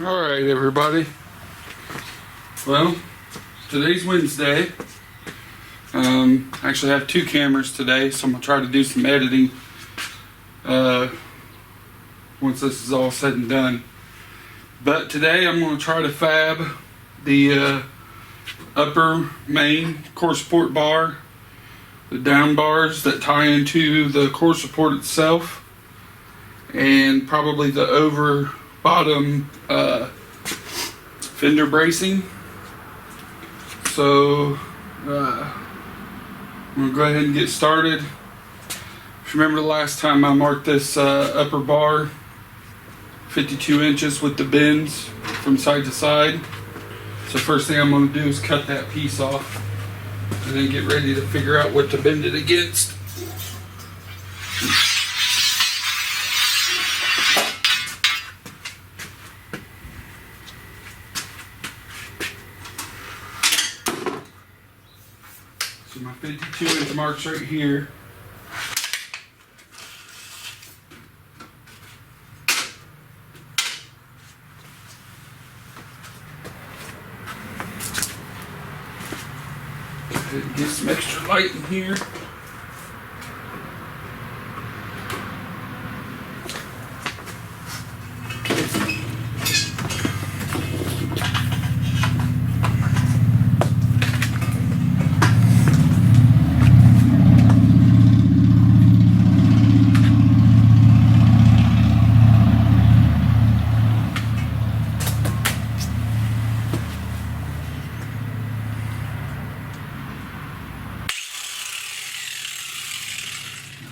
Alright everybody, well, today's Wednesday. Actually I have two cameras today, so I'm going to try to do some editing once this is all said and done. But today I'm going to try to fab the upper main core support bar, the down bars that tie into the core support itself, and probably the over bottom fender bracing. So I'm going to go ahead and get started. If you remember the last time I marked this upper bar 52 inches with the bends from side to side. So first thing I'm going to do is cut that piece off and then get ready to figure out what to bend it against. So my 52 inch marks right here. Go ahead and get some extra light in here.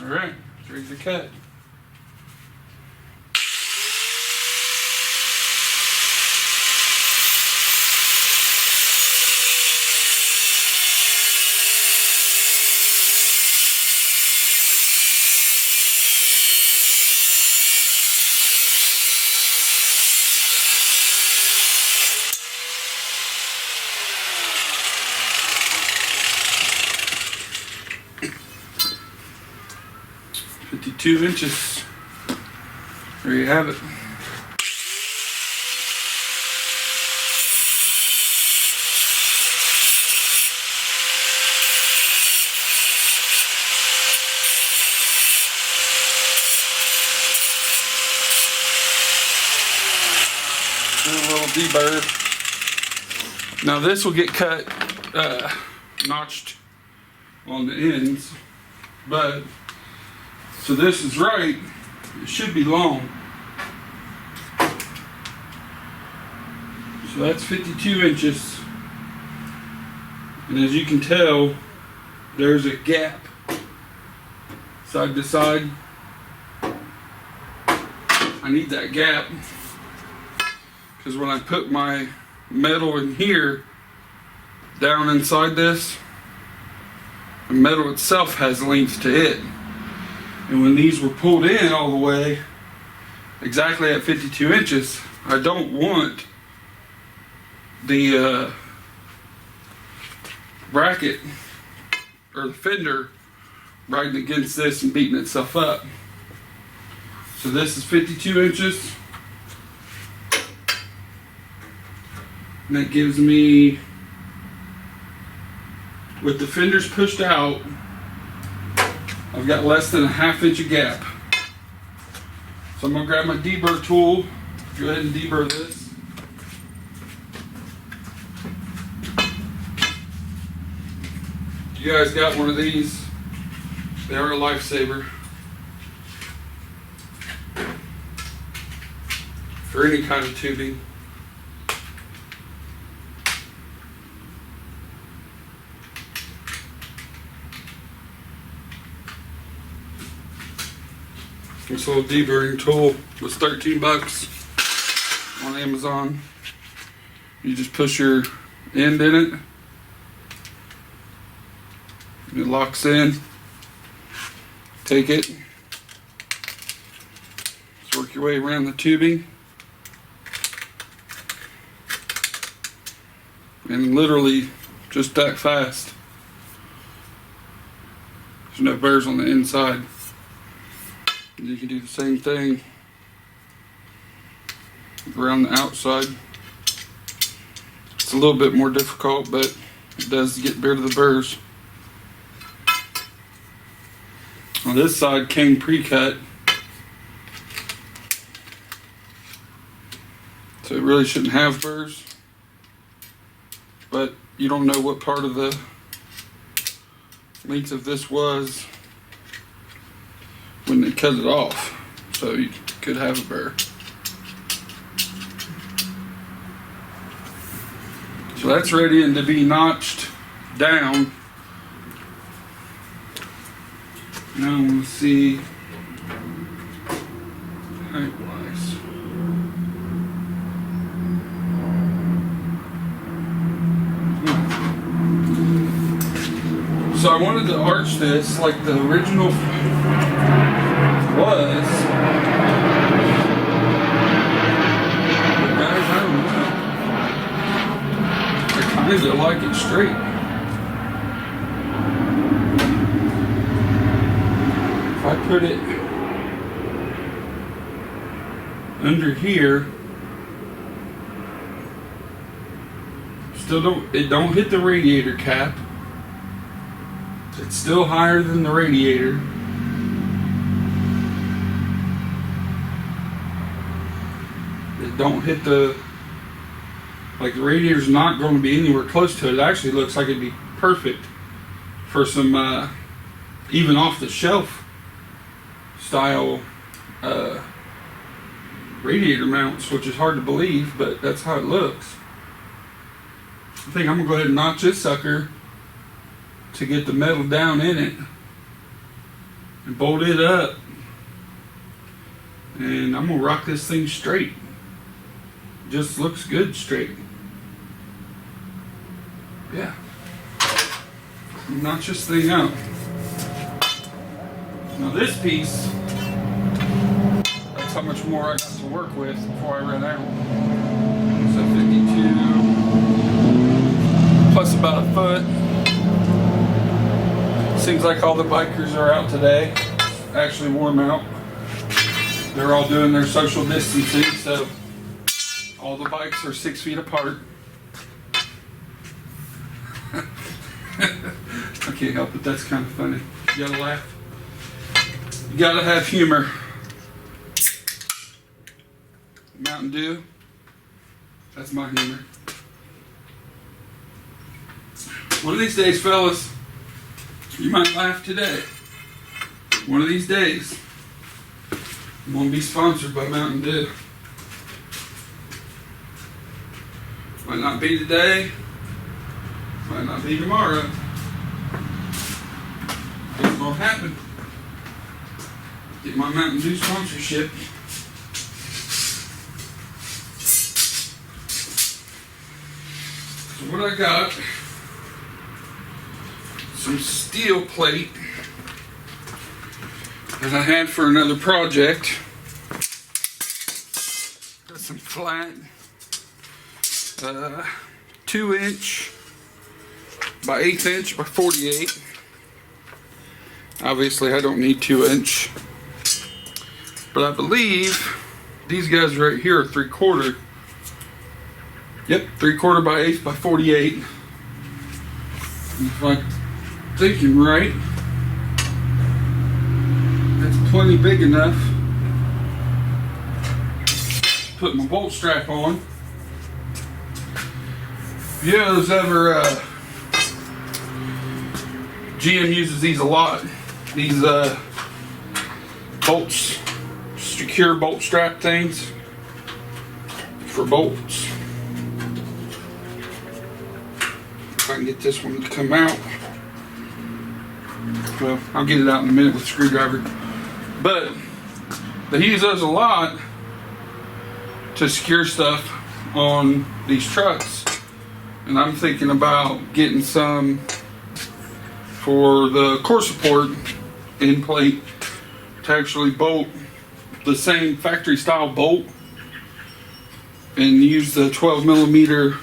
Alright, here's the cut. Two inches. There you have it. And a little deburr. Now this will get cut, notched on the ends, but so this is right, it should be long. So that's 52 inches. And as you can tell, there's a gap side to side. I need that gap because when I put my metal in here, down inside this, the metal itself has length to it. And when these were pulled in all the way, exactly at 52 inches, I don't want the bracket or the fender riding against this and beating itself up. So this is 52 inches. And that gives me, with the fenders pushed out, I've got less than a ½ inch of gap. So I'm going to grab my deburr tool, go ahead and deburr this. You guys got one of these, they are a lifesaver for any kind of tubing. This little deburring tool was 13 bucks on Amazon. You just push your end in it. It locks in. Take it. Just work your way around the tubing. And literally just that fast. There's no burrs on the inside. You can do the same thing around the outside. It's a little bit more difficult, but it does get rid of the burrs. On this side came pre-cut, so it really shouldn't have burrs, but you don't know what part of the length of this was when they cut it off, so you could have a burr. So that's ready to be notched down. Now we'll see height-wise. So I wanted to arch this like the original was. But guys, I don't know. I kind of like it straight. If I put it under here, still don't hit the radiator cap. It's still higher than the radiator. It don't hit the radiator's not going to be anywhere close to it. It actually looks like it'd be perfect for some even off the shelf style radiator mounts, which is hard to believe, but that's how it looks. I think I'm gonna go ahead and notch this sucker to get the metal down in it and bolt it up, and I'm gonna rock this thing straight. Just looks good straight. Yeah, notch this thing out. Now this piece, that's how much more I got to work with before I ran out. So 52 plus about a foot. Seems like all the bikers are out today. Actually warm out. They're all doing their social distancing, so all the bikes are 6 feet apart. I can't help it, that's kind of funny. You gotta laugh. You gotta have humor. Mountain Dew, that's my humor. One of these days, fellas, you might laugh today. One of these days, I'm gonna be sponsored by Mountain Dew. Might not be today, might not be tomorrow. It's gonna happen. Get my Mountain Dew sponsorship. So what I got, some steel plate that I had for another project. Got some flat 2" by 1/8" by 48. Obviously I don't need 2", but I believe these guys right here are 3/4. Yep, 3/4 by 1/8 by 48. If I'm thinking right, that's plenty big enough to put my bolt strap on. If you guys ever, GM uses these a lot. These bolts, secure bolt strap things for bolts. If I can get this one to come out. Well, I'll get it out in a minute with a screwdriver. But they use those a lot to secure stuff on these trucks. And I'm thinking about getting some for the core support end plate to actually bolt the same factory style bolt and use the 12mm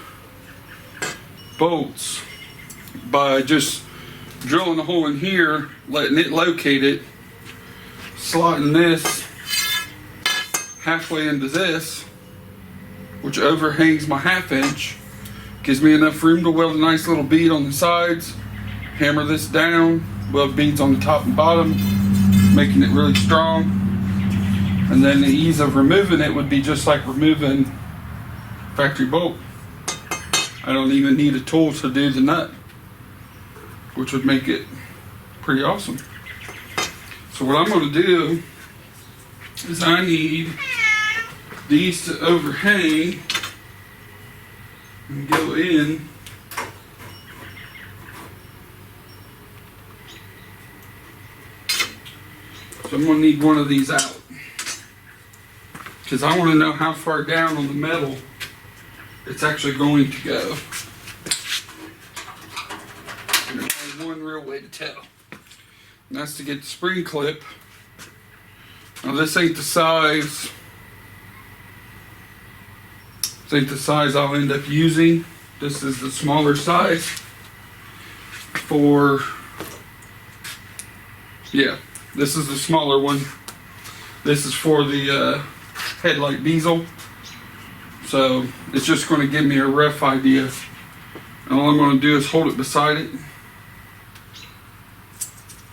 bolts by just drilling a hole in here, letting it locate it, slotting this halfway into this, which overhangs my 1/2 inch. Gives me enough room to weld a nice little bead on the sides, hammer this down, weld beads on the top and bottom, making it really strong. And then the ease of removing it would be just like removing factory bolt. I don't even need a tool to do the nut, which would make it pretty awesome. So what I'm going to do is I need these to overhang and go in. So I'm going to need one of these out, because I want to know how far down on the metal it's actually going to go. And there's only one real way to tell, and that's to get the spring clip. Now this ain't the size. This ain't the size I'll end up using. This is the smaller size for, yeah, this is the smaller one. This is for the headlight diesel. So it's just going to give me a rough idea. And all I'm going to do is hold it beside it.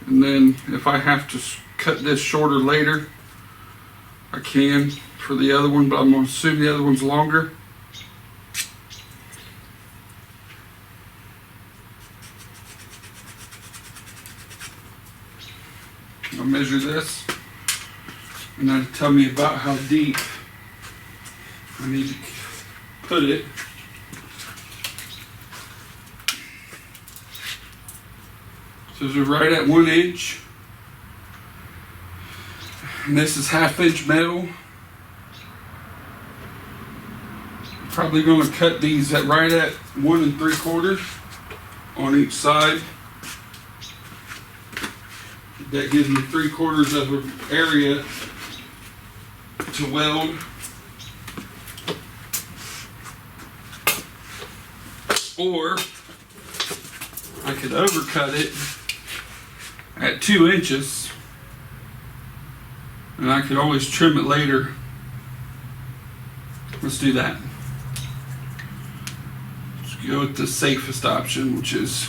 And then if I have to cut this shorter later, I can for the other one, but I'm going to assume the other one's longer. I'll measure this, and that'll tell me about how deep I need to put it. So this is right at 1 inch. And this is 1/2 inch metal. Probably going to cut these at right at 1 3/4 on each side. That gives me 3/4 of an area to weld. Or I could overcut it at 2 inches, and I could always trim it later. Let's do that. Let's go with the safest option, which is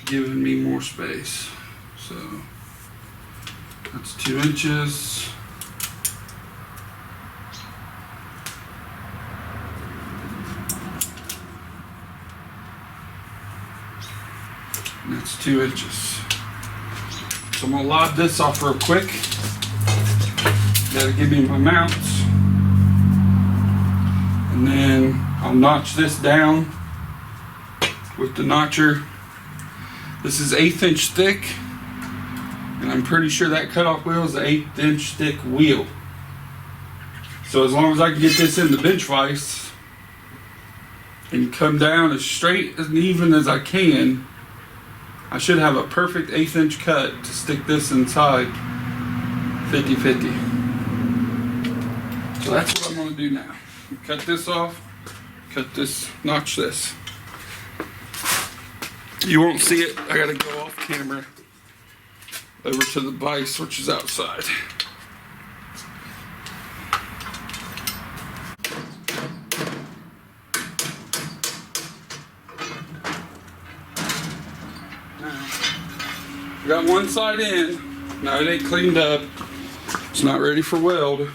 giving me more space. So that's 2 inches. And that's 2 inches. So I'm gonna lob this off real quick. That'll give me my mounts. And then I'll notch this down with the notcher. This is 1/8 inch thick. And I'm pretty sure that cutoff wheel is an 1/8 inch thick wheel. So as long as I can get this in the bench vise and come down as straight and even as I can, I should have a perfect 1/8 inch cut to stick this inside 50-50. So that's what I'm going to do now. Cut this off, cut this, notch this. You won't see it. I got to go off camera over to the vise, which is outside. Now, got one side in. Now it ain't cleaned up. It's not ready for weld.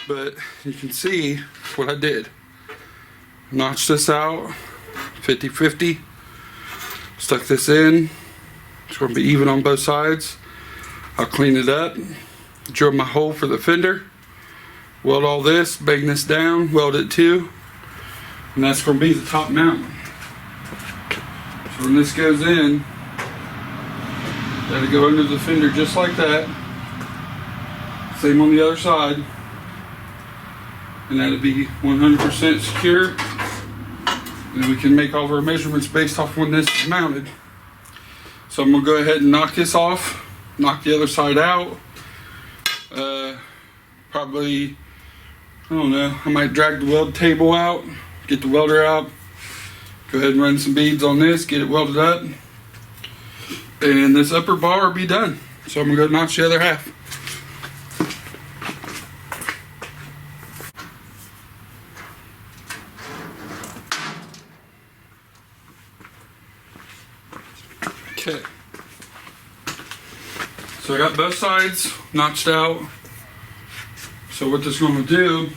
But you can see what I did. Notched this out, 50-50. Stuck this in. It's going to be even on both sides. I'll clean it up, drill my hole for the fender, weld all this, bang this down, weld it too, and that's going to be the top mount. So when this goes in, that'll go under the fender just like that. Same on the other side, and that'll be 100% secure. And we can make all of our measurements based off when this is mounted. So I'm going to go ahead and knock this off, knock the other side out. Probably, I don't know, I might drag the weld table out, get the welder out, go ahead and run some beads on this, get it welded up, and this upper bar will be done. So I'm going to go notch the other half. So I got both sides notched out. So what this is going to do,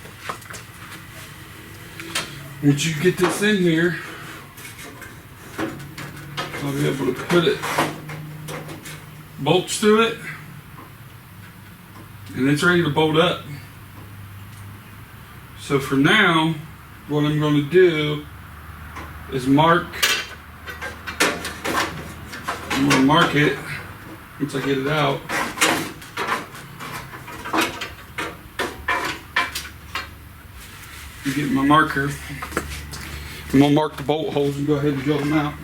once you get this in here, I'll be able to put it, bolts through it, and it's ready to bolt up. So for now, what I'm going to do is I'm going to mark it once I get it out. You get my marker. I'm going to mark the bolt holes and go ahead and drill them out.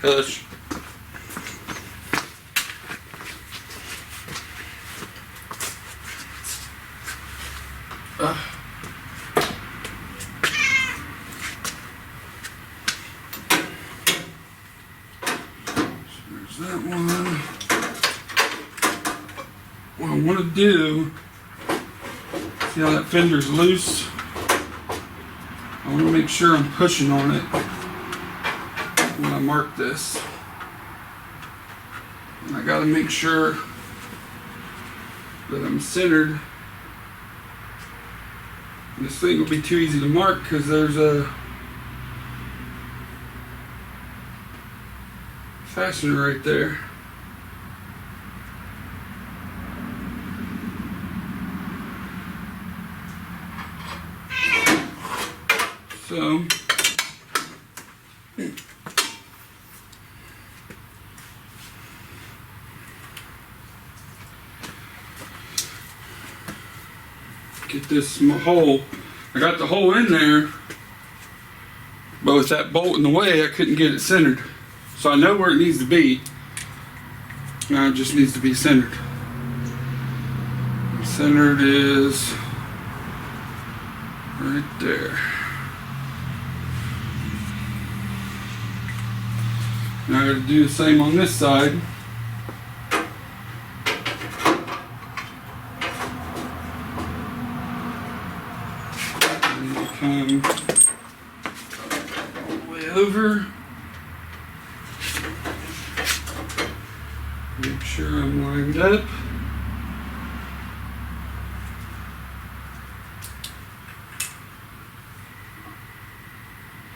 Hush. So there's that one. What I want to do, see how that fender's loose? I want to make sure I'm pushing on it when I mark this. And I got to make sure that I'm centered. And this thing will be too easy to mark because there's a fastener right there. So get this hole. I got the hole in there, but with that bolt in the way, I couldn't get it centered. So I know where it needs to be. Now it just needs to be centered. Centered is right there. Now I got to do the same on this side. Come all the way over. Make sure I'm lined up.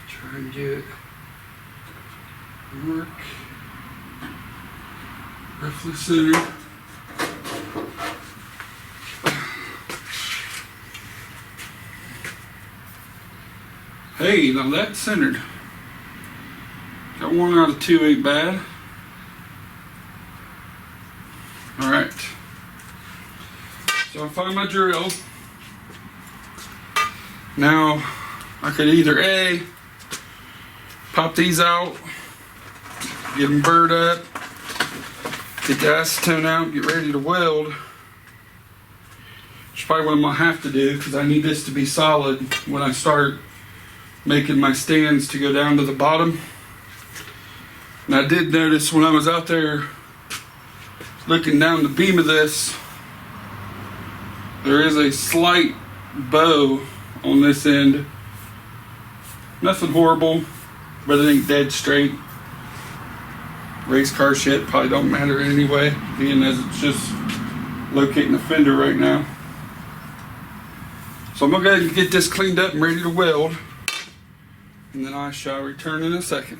Try and get mark roughly centered. Hey, now that's centered. Got 1 out of 2, ain't bad. Alright. So I find my drill. Now I could either A, pop these out, get them burred up, get the acetone out, get ready to weld. Which is probably what I'm going to have to do because I need this to be solid when I start making my stands to go down to the bottom. And I did notice when I was out there looking down the beam of this, there is a slight bow on this end. Nothing horrible, but it ain't dead straight. Race car shit probably don't matter anyway, being as it's just locating the fender right now. So I'm gonna go ahead and get this cleaned up and ready to weld, and then I shall return in a second.